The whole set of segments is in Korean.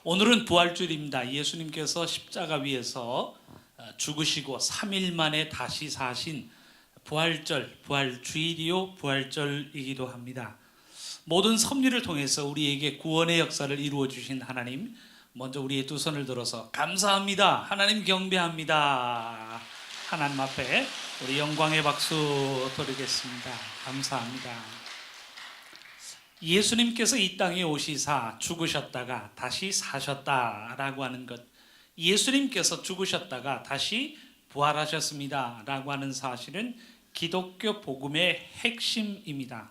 오늘은 부활주일입니다. 예수님께서 십자가 위에서 죽으시고 3일 만에 다시 사신 부활절, 부활주일이요 부활절이기도 합니다. 모든 섭리를 통해서 우리에게 구원의 역사를 이루어 주신 하나님, 먼저 우리의 두 손을 들어서 감사합니다. 하나님 경배합니다. 하나님 앞에 우리 영광의 박수 드리겠습니다. 감사합니다. 예수님께서 이 땅에 오시사 죽으셨다가 다시 사셨다라고 하는 것, 예수님께서 죽으셨다가 다시 부활하셨습니다 라고 하는 사실은 기독교 복음의 핵심입니다.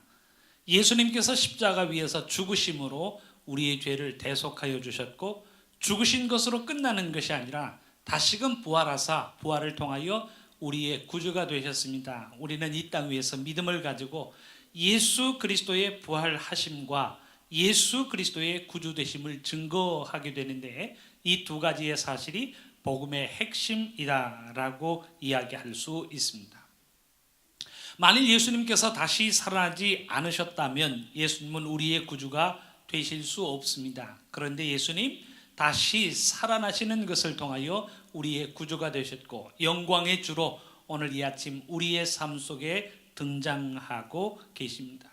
예수님께서 십자가 위에서 죽으심으로 우리의 죄를 대속하여 주셨고, 죽으신 것으로 끝나는 것이 아니라 다시금 부활하사 부활을 통하여 우리의 구주가 되셨습니다. 우리는 이 땅 위에서 믿음을 가지고 예수 그리스도의 부활하심과 예수 그리스도의 구주 되심을 증거하게 되는데, 이 두 가지의 사실이 복음의 핵심이다라고 이야기할 수 있습니다. 만일 예수님께서 다시 살아나지 않으셨다면 예수님은 우리의 구주가 되실 수 없습니다. 그런데 예수님 다시 살아나시는 것을 통하여 우리의 구주가 되셨고, 영광의 주로 오늘 이 아침 우리의 삶 속에 등장하고 계십니다.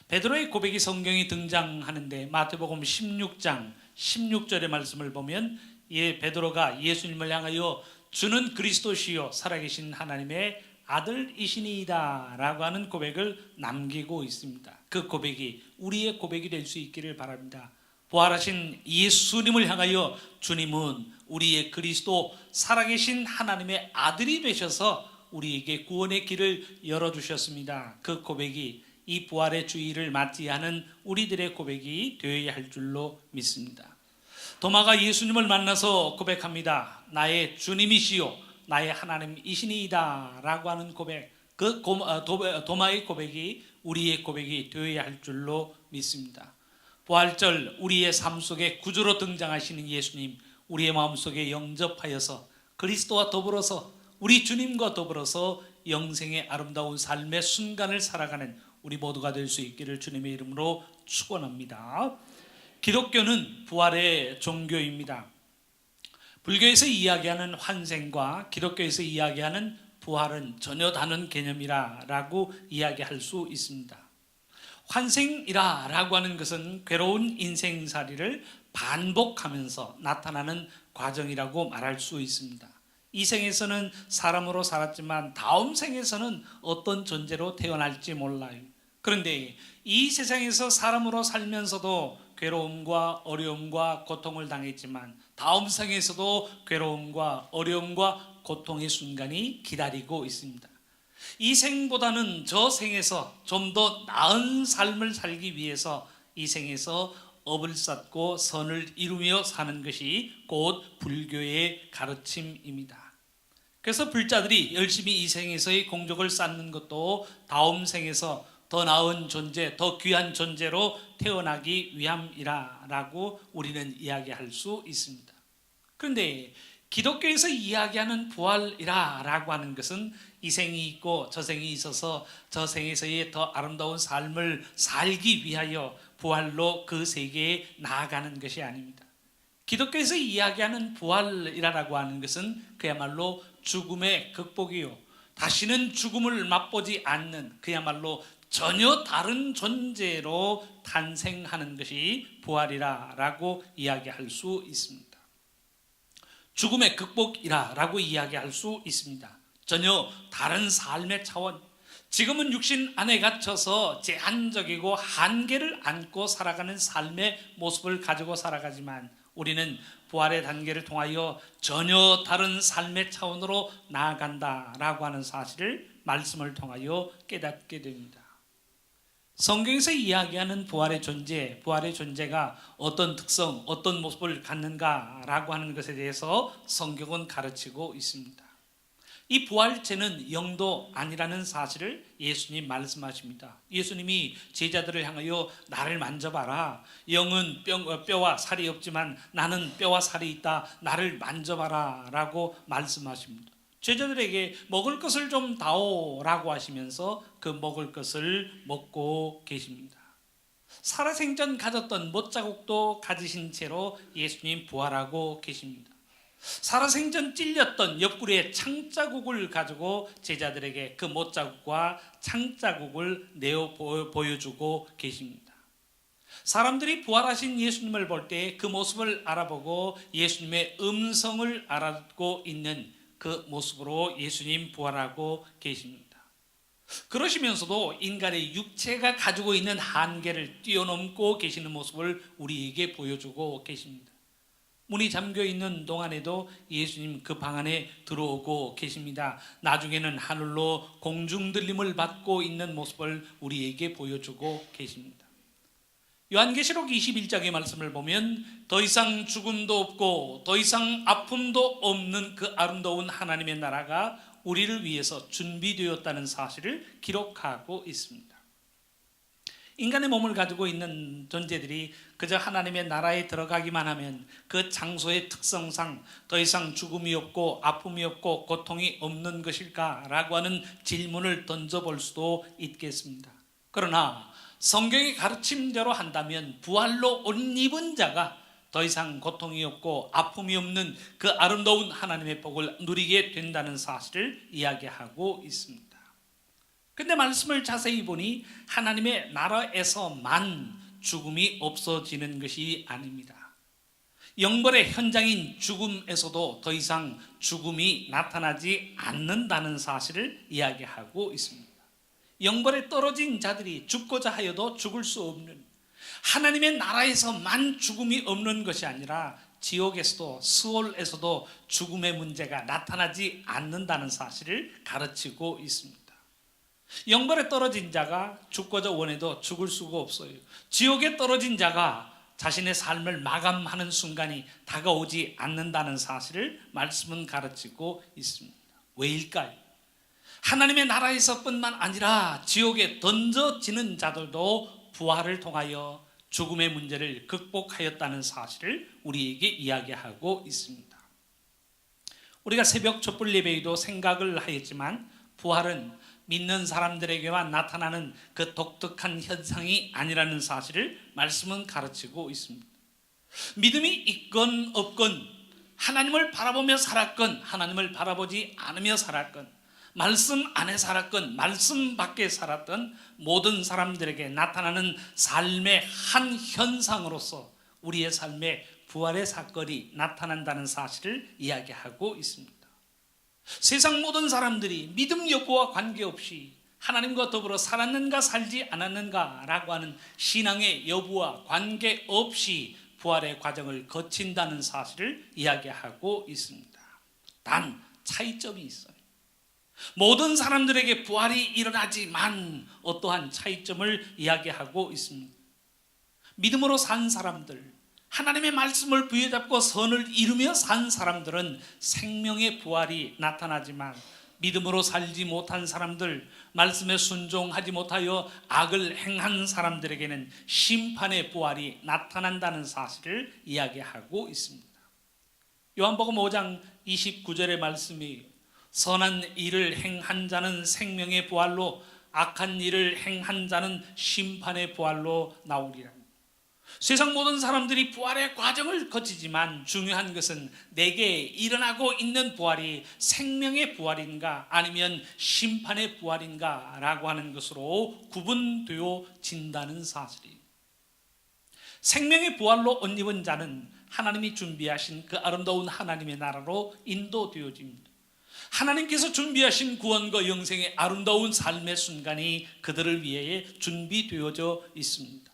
베드로의 고백이 성경에 등장하는데, 마태복음 16장 16절의 말씀을 보면 베드로가 예수님을 향하여 주는 그리스도시요 살아계신 하나님의 아들이시니이다 라고 하는 고백을 남기고 있습니다. 그 고백이 우리의 고백이 될 수 있기를 바랍니다. 부활하신 예수님을 향하여 주님은 우리의 그리스도 살아계신 하나님의 아들이 되셔서 우리에게 구원의 길을 열어주셨습니다. 그 고백이 이 부활의 주의를 맞이하는 우리들의 고백이 되어야 할 줄로 믿습니다. 도마가 예수님을 만나서 고백합니다. 나의 주님이시요 나의 하나님이시니이다 라고 하는 고백, 그 도마의 고백이 우리의 고백이 되어야 할 줄로 믿습니다. 부활절 우리의 삶 속에 구주로 등장하시는 예수님, 우리의 마음속에 영접하여서 그리스도와 더불어서 우리 주님과 더불어서 영생의 아름다운 삶의 순간을 살아가는 우리 모두가 될 수 있기를 주님의 이름으로 축원합니다. 기독교는 부활의 종교입니다. 불교에서 이야기하는 환생과 기독교에서 이야기하는 부활은 전혀 다른 개념이라고 이야기할 수 있습니다. 환생이라고 하는 것은 괴로운 인생살이를 반복하면서 나타나는 과정이라고 말할 수 있습니다. 이 생에서는 사람으로 살았지만 다음 생에서는 어떤 존재로 태어날지 몰라요. 그런데 이 세상에서 사람으로 살면서도 괴로움과 어려움과 고통을 당했지만 다음 생에서도 괴로움과 어려움과 고통의 순간이 기다리고 있습니다. 이 생보다는 저 생에서 좀 더 나은 삶을 살기 위해서 이 생에서 업을 쌓고 선을 이루며 사는 것이 곧 불교의 가르침입니다. 그래서 불자들이 열심히 이 생에서의 공적을 쌓는 것도 다음 생에서 더 나은 존재, 더 귀한 존재로 태어나기 위함이라고 우리는 이야기할 수 있습니다. 그런데 기독교에서 이야기하는 부활이라고 하는 것은 이 생이 있고 저 생이 있어서 저 생에서의 더 아름다운 삶을 살기 위하여 부활로 그 세계에 나아가는 것이 아닙니다. 기독교에서 이야기하는 부활이라고 하는 것은 그야말로 죽음의 극복이요, 다시는 죽음을 맛보지 않는 그야말로 전혀 다른 존재로 탄생하는 것이 부활이라고 이야기할 수 있습니다. 죽음의 극복이라고 이야기할 수 있습니다. 전혀 다른 삶의 차원, 지금은 육신 안에 갇혀서 제한적이고 한계를 안고 살아가는 삶의 모습을 가지고 살아가지만 우리는 부활의 단계를 통하여 전혀 다른 삶의 차원으로 나아간다라고 하는 사실을 말씀을 통하여 깨닫게 됩니다. 성경에서 이야기하는 부활의 존재가 어떤 특성, 어떤 모습을 갖는가라고 하는 것에 대해서 성경은 가르치고 있습니다. 이 부활체는 영도 아니라는 사실을 예수님 말씀하십니다. 예수님이 제자들을 향하여 나를 만져봐라. 영은 뼈와 살이 없지만 나는 뼈와 살이 있다. 나를 만져봐라 라고 말씀하십니다. 제자들에게 먹을 것을 좀 다오라고 하시면서 그 먹을 것을 먹고 계십니다. 살아생전 가졌던 못자국도 가지신 채로 예수님 부활하고 계십니다. 살아생전 찔렸던 옆구리에 창자국을 가지고 제자들에게 그 못자국과 창자국을 내어 보여주고 계십니다. 사람들이 부활하신 예수님을 볼 때 그 모습을 알아보고 예수님의 음성을 알고 있는 그 모습으로 예수님 부활하고 계십니다. 그러시면서도 인간의 육체가 가지고 있는 한계를 뛰어넘고 계시는 모습을 우리에게 보여주고 계십니다. 문이 잠겨 있는 동안에도 예수님 그 방 안에 들어오고 계십니다. 나중에는 하늘로 공중 들림을 받고 있는 모습을 우리에게 보여주고 계십니다. 요한계시록 21장의 말씀을 보면 더 이상 죽음도 없고 더 이상 아픔도 없는 그 아름다운 하나님의 나라가 우리를 위해서 준비되었다는 사실을 기록하고 있습니다. 인간의 몸을 가지고 있는 존재들이 그저 하나님의 나라에 들어가기만 하면 그 장소의 특성상 더 이상 죽음이 없고 아픔이 없고 고통이 없는 것일까라고 하는 질문을 던져볼 수도 있겠습니다. 그러나 성경의 가르침대로 한다면 부활로 옷 입은 자가 더 이상 고통이 없고 아픔이 없는 그 아름다운 하나님의 복을 누리게 된다는 사실을 이야기하고 있습니다. 근데 말씀을 자세히 보니 하나님의 나라에서만 죽음이 없어지는 것이 아닙니다. 영벌의 현장인 죽음에서도 더 이상 죽음이 나타나지 않는다는 사실을 이야기하고 있습니다. 영벌에 떨어진 자들이 죽고자 하여도 죽을 수 없는, 하나님의 나라에서만 죽음이 없는 것이 아니라 지옥에서도 스올에서도 죽음의 문제가 나타나지 않는다는 사실을 가르치고 있습니다. 영벌에 떨어진 자가 죽고자 원해도 죽을 수가 없어요. 지옥에 떨어진 자가 자신의 삶을 마감하는 순간이 다가오지 않는다는 사실을 말씀은 가르치고 있습니다. 왜일까요? 하나님의 나라에서뿐만 아니라 지옥에 던져지는 자들도 부활을 통하여 죽음의 문제를 극복하였다는 사실을 우리에게 이야기하고 있습니다. 우리가 새벽 촛불 예배에도 생각을 하였지만 부활은 믿는 사람들에게만 나타나는 그 독특한 현상이 아니라는 사실을 말씀은 가르치고 있습니다. 믿음이 있건 없건, 하나님을 바라보며 살았건 하나님을 바라보지 않으며 살았건, 말씀 안에 살았건 말씀 밖에 살았던 모든 사람들에게 나타나는 삶의 한 현상으로서 우리의 삶에 부활의 사건이 나타난다는 사실을 이야기하고 있습니다. 세상 모든 사람들이 믿음 여부와 관계없이 하나님과 더불어 살았는가 살지 않았는가 라고 하는 신앙의 여부와 관계없이 부활의 과정을 거친다는 사실을 이야기하고 있습니다. 단 차이점이 있어요. 모든 사람들에게 부활이 일어나지만 어떠한 차이점을 이야기하고 있습니다. 믿음으로 산 사람들, 하나님의 말씀을 부여잡고 선을 이루며 산 사람들은 생명의 부활이 나타나지만 믿음으로 살지 못한 사람들, 말씀에 순종하지 못하여 악을 행한 사람들에게는 심판의 부활이 나타난다는 사실을 이야기하고 있습니다. 요한복음 5장 29절의 말씀이 선한 일을 행한 자는 생명의 부활로 악한 일을 행한 자는 심판의 부활로 나오리라. 세상 모든 사람들이 부활의 과정을 거치지만 중요한 것은 내게 일어나고 있는 부활이 생명의 부활인가 아니면 심판의 부활인가 라고 하는 것으로 구분되어진다는 사실이에요. 생명의 부활로 옷 입은 자는 하나님이 준비하신 그 아름다운 하나님의 나라로 인도되어집니다. 하나님께서 준비하신 구원과 영생의 아름다운 삶의 순간이 그들을 위해 준비되어져 있습니다.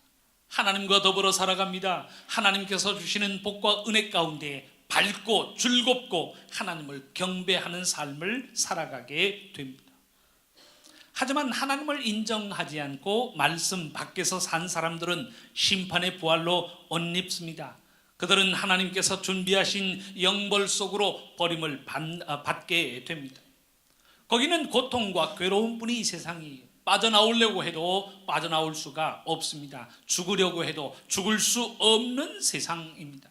하나님과 더불어 살아갑니다. 하나님께서 주시는 복과 은혜 가운데 밝고 즐겁고 하나님을 경배하는 삶을 살아가게 됩니다. 하지만 하나님을 인정하지 않고 말씀 밖에서 산 사람들은 심판의 부활로 옷 입습니다. 그들은 하나님께서 준비하신 영벌 속으로 버림을 받게 됩니다. 거기는 고통과 괴로움뿐이 이 세상이에요. 빠져나오려고 해도 빠져나올 수가 없습니다. 죽으려고 해도 죽을 수 없는 세상입니다.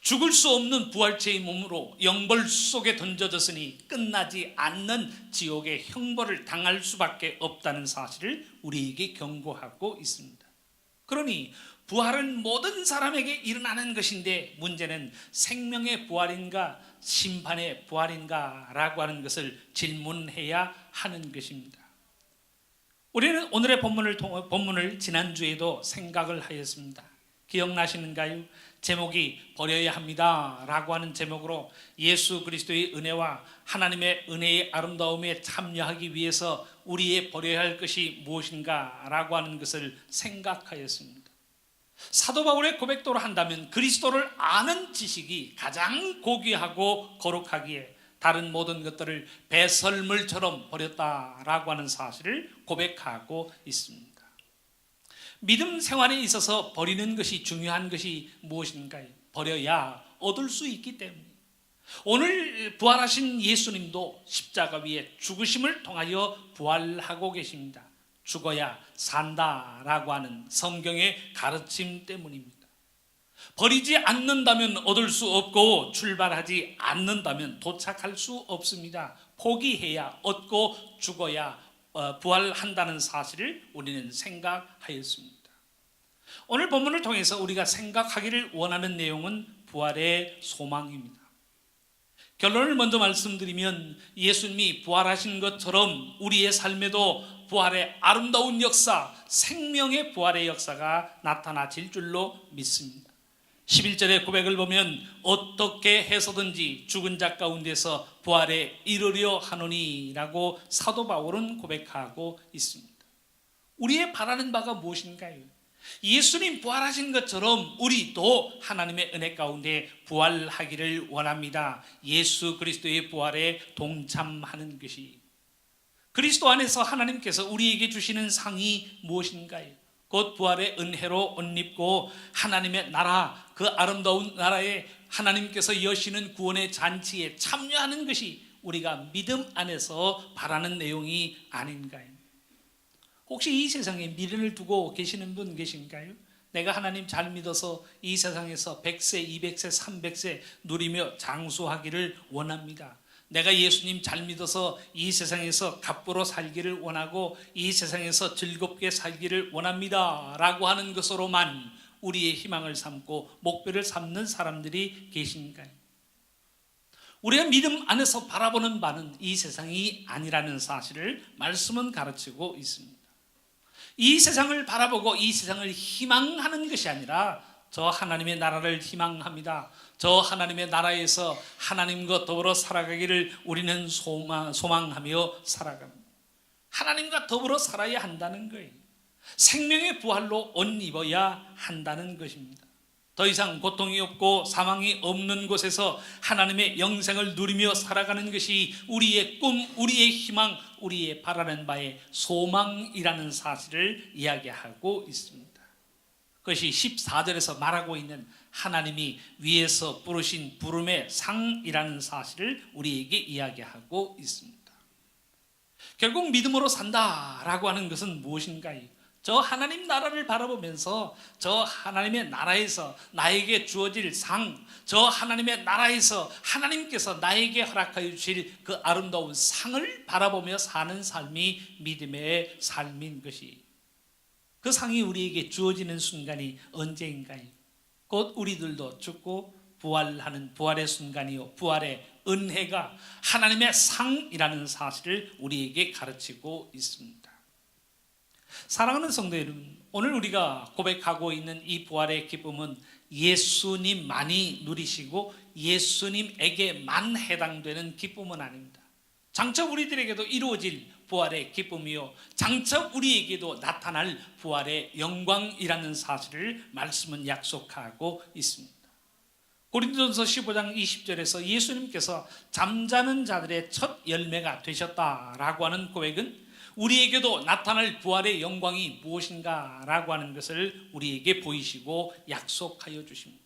죽을 수 없는 부활체의 몸으로 영벌 속에 던져졌으니 끝나지 않는 지옥의 형벌을 당할 수밖에 없다는 사실을 우리에게 경고하고 있습니다. 그러니 부활은 모든 사람에게 일어나는 것인데 문제는 생명의 부활인가 심판의 부활인가 라고 하는 것을 질문해야 하는 것입니다. 우리는 오늘의 본문을 지난주에도 생각을 하였습니다. 기억나시는가요? 제목이 버려야 합니다 라고 하는 제목으로 예수 그리스도의 은혜와 하나님의 은혜의 아름다움에 참여하기 위해서 우리의 버려야 할 것이 무엇인가 라고 하는 것을 생각하였습니다. 사도 바울의 고백도로 한다면 그리스도를 아는 지식이 가장 고귀하고 거룩하기에 다른 모든 것들을 배설물처럼 버렸다라고 하는 사실을 고백하고 있습니다. 믿음 생활에 있어서 버리는 것이 중요한 것이 무엇인가요? 버려야 얻을 수 있기 때문에 오늘 부활하신 예수님도 십자가 위에 죽으심을 통하여 부활하고 계십니다. 죽어야 산다라고 하는 성경의 가르침 때문입니다. 버리지 않는다면 얻을 수 없고 출발하지 않는다면 도착할 수 없습니다. 포기해야 얻고 죽어야 부활한다는 사실을 우리는 생각하였습니다. 오늘 본문을 통해서 우리가 생각하기를 원하는 내용은 부활의 소망입니다. 결론을 먼저 말씀드리면 예수님이 부활하신 것처럼 우리의 삶에도 부활의 아름다운 역사, 생명의 부활의 역사가 나타나질 줄로 믿습니다. 11절의 고백을 보면 어떻게 해서든지 죽은 자 가운데서 부활에 이르려 하노니 라고 사도 바울은 고백하고 있습니다. 우리의 바라는 바가 무엇인가요? 예수님 부활하신 것처럼 우리도 하나님의 은혜 가운데 부활하기를 원합니다. 예수 그리스도의 부활에 동참하는 것이 그리스도 안에서 하나님께서 우리에게 주시는 상이 무엇인가요? 곧 부활의 은혜로 옷 입고 하나님의 나라, 그 아름다운 나라에 하나님께서 여시는 구원의 잔치에 참여하는 것이 우리가 믿음 안에서 바라는 내용이 아닌가요? 혹시 이 세상에 미련을 두고 계시는 분 계신가요? 내가 하나님 잘 믿어서 이 세상에서 100세, 200세, 300세 누리며 장수하기를 원합니다. 내가 예수님 잘 믿어서 이 세상에서 갑부로 살기를 원하고 이 세상에서 즐겁게 살기를 원합니다 라고 하는 것으로만 우리의 희망을 삼고 목표를 삼는 사람들이 계신가요? 우리가 믿음 안에서 바라보는 바는 이 세상이 아니라는 사실을 말씀은 가르치고 있습니다. 이 세상을 바라보고 이 세상을 희망하는 것이 아니라 저 하나님의 나라를 희망합니다. 저 하나님의 나라에서 하나님과 더불어 살아가기를 우리는 소망하며 살아갑니다. 하나님과 더불어 살아야 한다는 거예요. 생명의 부활로 옷 입어야 한다는 것입니다. 더 이상 고통이 없고 사망이 없는 곳에서 하나님의 영생을 누리며 살아가는 것이 우리의 꿈, 우리의 희망, 우리의 바라는 바의 소망이라는 사실을 이야기하고 있습니다. 그것이 14절에서 말하고 있는 하나님이 위에서 부르신 부름의 상이라는 사실을 우리에게 이야기하고 있습니다. 결국 믿음으로 산다라고 하는 것은 무엇인가요? 저 하나님 나라를 바라보면서 저 하나님의 나라에서 나에게 주어질 상, 저 하나님의 나라에서 하나님께서 나에게 허락하여 주실 그 아름다운 상을 바라보며 사는 삶이 믿음의 삶인 것이, 그 상이 우리에게 주어지는 순간이 언제인가요? 곧 우리들도 죽고 부활하는 부활의 순간이요, 부활의 은혜가 하나님의 상이라는 사실을 우리에게 가르치고 있습니다. 사랑하는 성도 여러분, 오늘 우리가 고백하고 있는 이 부활의 기쁨은 예수님만이 누리시고 예수님에게만 해당되는 기쁨은 아닙니다. 장차 우리들에게도 이루어질 부활의 기쁨이요, 장차 우리에게도 나타날 부활의 영광이라는 사실을 말씀은 약속하고 있습니다. 고린도전서 15장 20절에서 예수님께서 잠자는 자들의 첫 열매가 되셨다라고 하는 고백은 우리에게도 나타날 부활의 영광이 무엇인가 라고 하는 것을 우리에게 보이시고 약속하여 주십니다.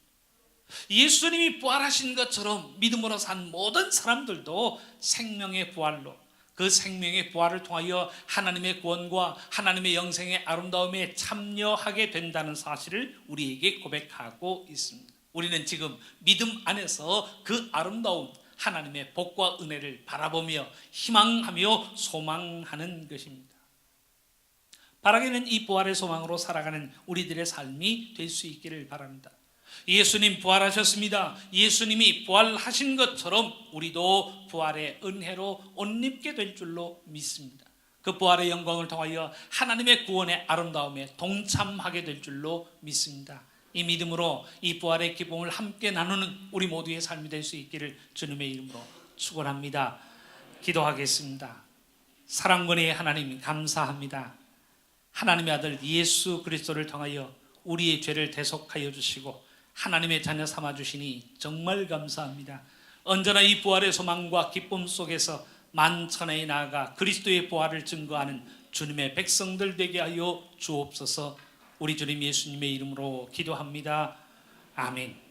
예수님이 부활하신 것처럼 믿음으로 산 모든 사람들도 생명의 부활로, 그 생명의 부활을 통하여 하나님의 구원과 하나님의 영생의 아름다움에 참여하게 된다는 사실을 우리에게 고백하고 있습니다. 우리는 지금 믿음 안에서 그 아름다운 하나님의 복과 은혜를 바라보며 희망하며 소망하는 것입니다. 바라기는 이 부활의 소망으로 살아가는 우리들의 삶이 될 수 있기를 바랍니다. 예수님 부활하셨습니다. 예수님이 부활하신 것처럼 우리도 부활의 은혜로 옷 입게 될 줄로 믿습니다. 그 부활의 영광을 통하여 하나님의 구원의 아름다움에 동참하게 될 줄로 믿습니다. 이 믿음으로 이 부활의 기쁨을 함께 나누는 우리 모두의 삶이 될 수 있기를 주님의 이름으로 축원합니다. 기도하겠습니다. 사랑권의 하나님 감사합니다. 하나님의 아들 예수 그리스도를 통하여 우리의 죄를 대속하여 주시고 하나님의 자녀 삼아 주시니 정말 감사합니다. 언제나 이 부활의 소망과 기쁨 속에서 만천하에 나아가 그리스도의 부활을 증거하는 주님의 백성들 되게 하여 주옵소서. 우리 주님 예수님의 이름으로 기도합니다. 아멘.